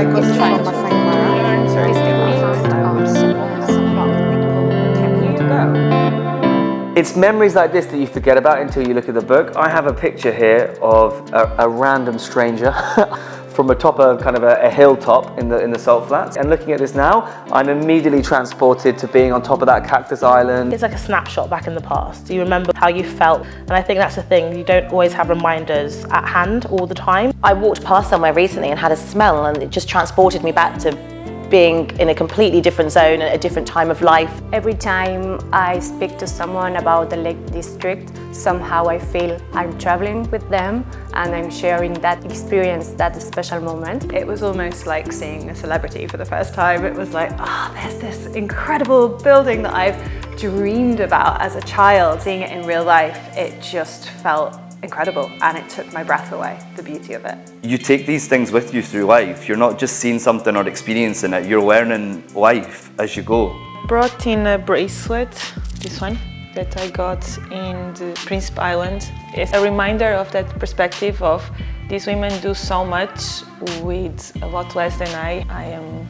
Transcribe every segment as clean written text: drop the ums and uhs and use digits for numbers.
I was trying to learn certain things. It's memories like this that you forget about until you look at the book. I have a picture here of a random stranger from atop kind of a hilltop in the salt flats. And looking at this now, I'm immediately transported to being on top of that cactus island. It's like a snapshot back in the past. You remember how you felt, and I think that's the thing. You don't always have reminders at hand all the time. I walked past somewhere recently and had a smell, and it just transported me back to being in a completely different zone at a different time of life. Every time I speak to someone about the Lake District, somehow I feel I'm traveling with them and I'm sharing that experience, that special moment. It was almost like seeing a celebrity for the first time. It was like, there's this incredible building that I've dreamed about as a child. Seeing it in real life, it just felt incredible, and it took my breath away, the beauty of it. You take these things with you through life. You're not just seeing something or experiencing it, you're learning life as you go. Brought in a bracelet, this one, that I got in the Príncipe Island. It's a reminder of that perspective of these women do so much with a lot less than I am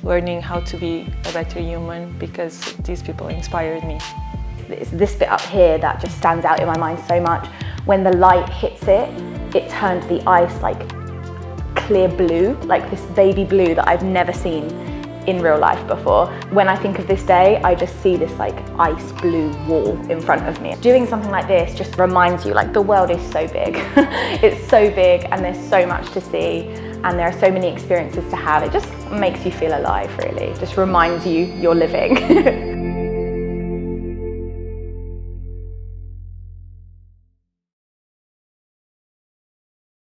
learning how to be a better human because these people inspired me. It's this bit up here that just stands out in my mind so much. When the light hits it, it turned the ice like clear blue, like this baby blue that I've never seen in real life before. When I think of this day, I just see this like ice blue wall in front of me. Doing something like this just reminds you like the world is so big. It's so big and there's so much to see and there are so many experiences to have. It just makes you feel alive really. It just reminds you you're living.